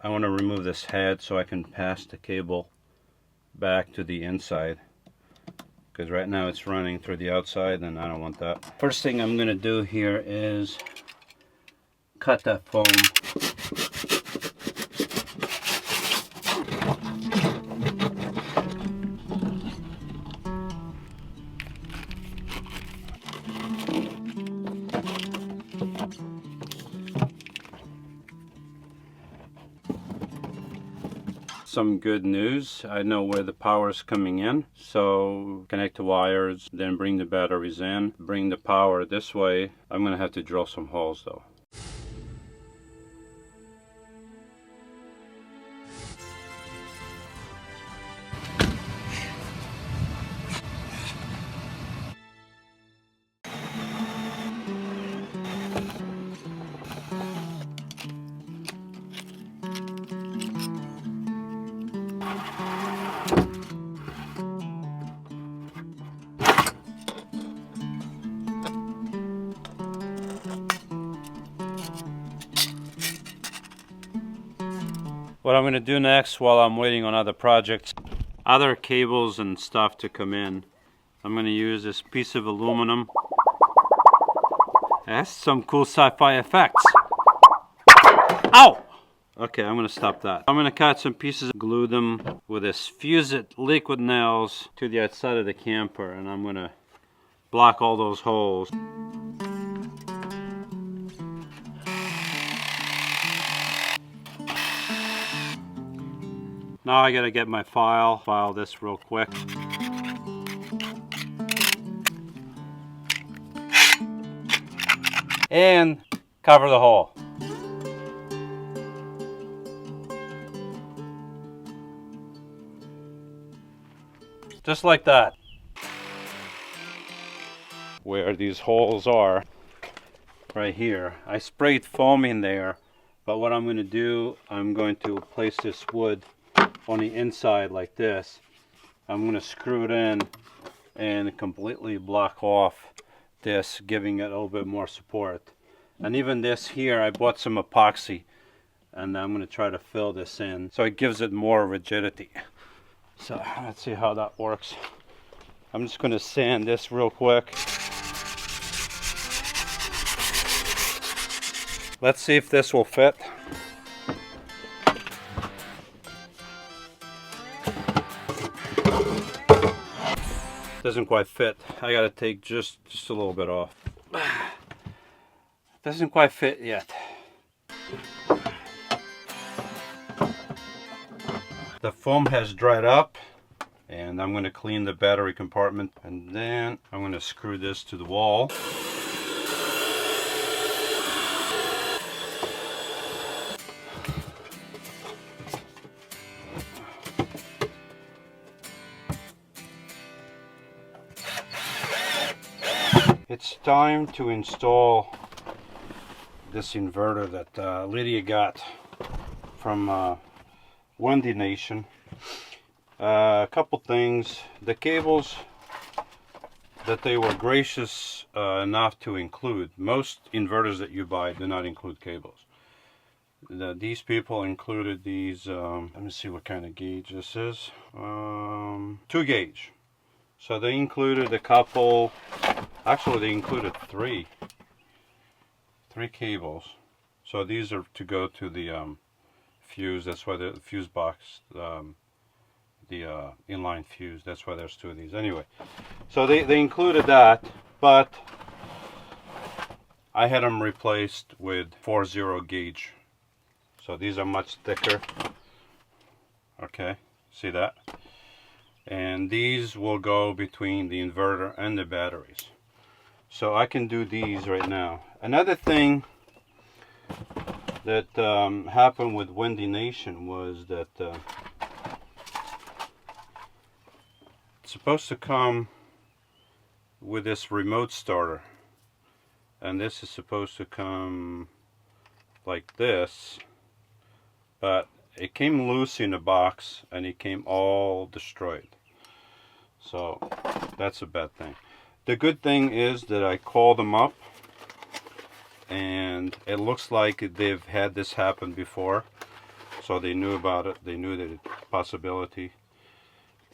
I want to remove this head so I can pass the cable back to the inside, because right now it's running through the outside and I don't want that. First thing I'm going to do here is cut that foam. Some good news, I know where the power is coming in, so connect the wires, then bring the batteries in, bring the power this way. I'm going to have to drill some holes though. What I'm going to do next while I'm waiting on other projects, other cables and stuff to come in, I'm going to use this piece of aluminum. It has some cool sci-fi effects. Ow! Okay, I'm going to stop that. I'm going to cut some pieces, glue them with this Fuse-It liquid nails to the outside of the camper, and I'm going to block all those holes. Now I gotta get my file this real quick. And cover the hole. Just like that. Where these holes are, right here, I sprayed foam in there, but what I'm going to do, I'm going to place this wood on the inside like this. I'm going to screw it in and completely block off this, giving it a little bit more support. And even this here, I bought some epoxy and I'm going to try to fill this in so it gives it more rigidity. So let's see how that works. I'm just going to sand this real quick. Let's see if this will fit. Doesn't quite fit. I gotta take just a little bit off. Doesn't quite fit yet. The foam has dried up and I'm going to clean the battery compartment, and then I'm going to screw this to the wall. It's time to install this inverter that Lydia got from Wendy Nation. A couple things. The cables that they were gracious enough to include. Most inverters that you buy do not include cables. These people included these, let me see what kind of gauge this is. 2 gauge. So they included a couple. Actually, they included three cables. So these are to go to the fuse. That's why the fuse box, the inline fuse. That's why there's 2 of these. Anyway, so they included that, but I had them replaced with 4.0 gauge. So these are much thicker. Okay, see that? And these will go between the inverter and the batteries. So I can do these right now. Another thing that happened with Wendy Nation was that it's supposed to come with this remote starter, and this is supposed to come like this, but it came loose in the box and it came all destroyed. So that's a bad thing. The good thing is that I called them up and it looks like they've had this happen before. So they knew about it. They knew that it's a possibility.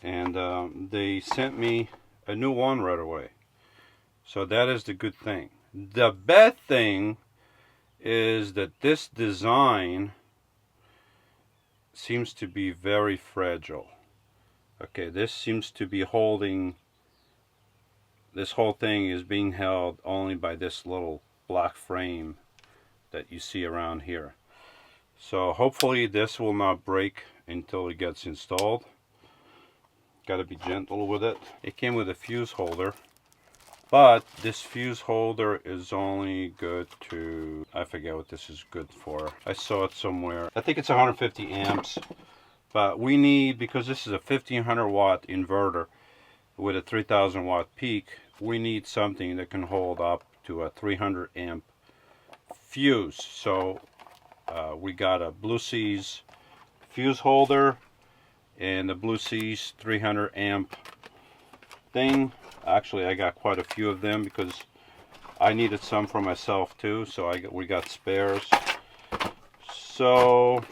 And they sent me a new one right away. So that is the good thing. The bad thing is that this design seems to be very fragile. Okay, this seems to be holding, this whole thing is being held only by this little black frame that you see around here. So hopefully this will not break until it gets installed. Got to be gentle with it. It came with a fuse holder, but this fuse holder is only good to, I forget what this is good for. I saw it somewhere. I think it's 150 amps, but we need, because this is a 1500 watt inverter with a 3000 watt peak, we need something that can hold up to a 300 amp fuse. So we got a Blue Seas fuse holder and the Blue Seas 300 amp thing. Actually, I got quite a few of them because I needed some for myself too, so we got spares. So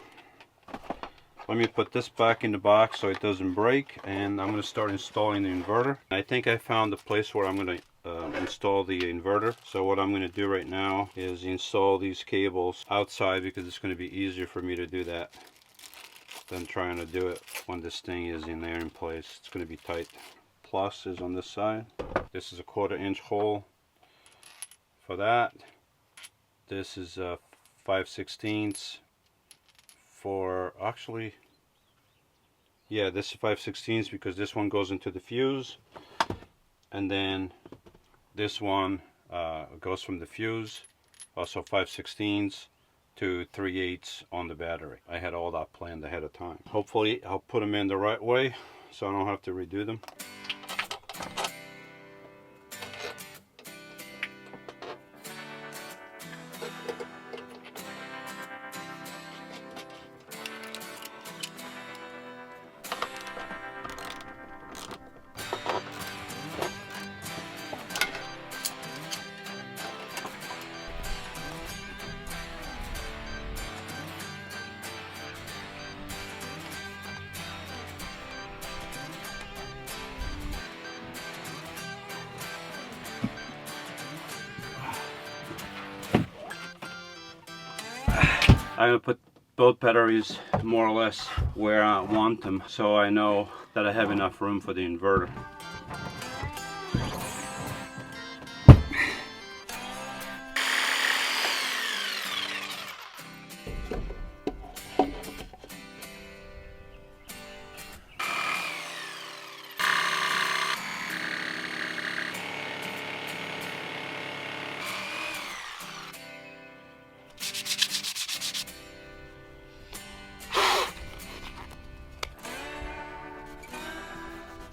let me put this back in the box so it doesn't break, and I'm going to start installing the inverter. I think I found the place where I'm going to install the inverter. So what I'm going to do right now is install these cables outside, because it's going to be easier for me to do that than trying to do it when this thing is in there in place. It's going to be tight. Plus is on this side. This is a 1/4 inch hole for that. This is a 5/16 for, actually, yeah, this is 5/16 because this one goes into the fuse, and then this one goes from the fuse, also 5/16 to 3/8 on the battery. I had all that planned ahead of time. Hopefully I'll put them in the right way so I don't have to redo them. I'm going to put both batteries more or less where I want them, so I know that I have enough room for the inverter.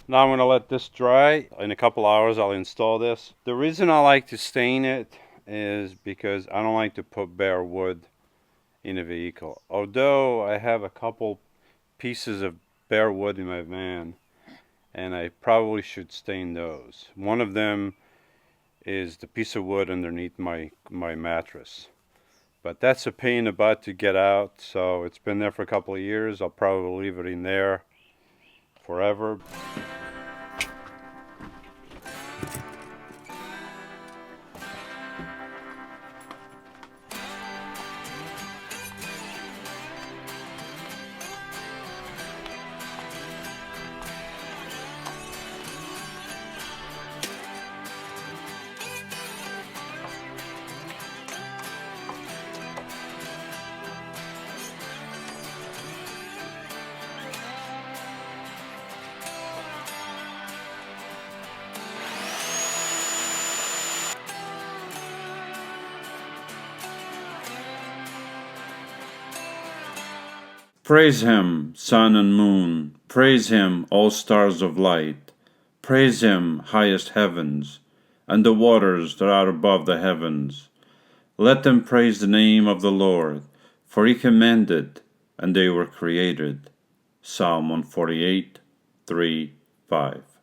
Now I'm going to let this dry. In a couple hours I'll install this. The reason I like to stain it is because I don't like to put bare wood in a vehicle. Although I have a couple pieces of bare wood in my van, and I probably should stain those. One of them is the piece of wood underneath my mattress. But that's a pain in the butt to get out, so it's been there for a couple of years. I'll probably leave it in there forever. Praise him, sun and moon, praise him, all stars of light, praise him, highest heavens, and the waters that are above the heavens. Let them praise the name of the Lord, for he commanded, and they were created. Psalm 148, 3, 5.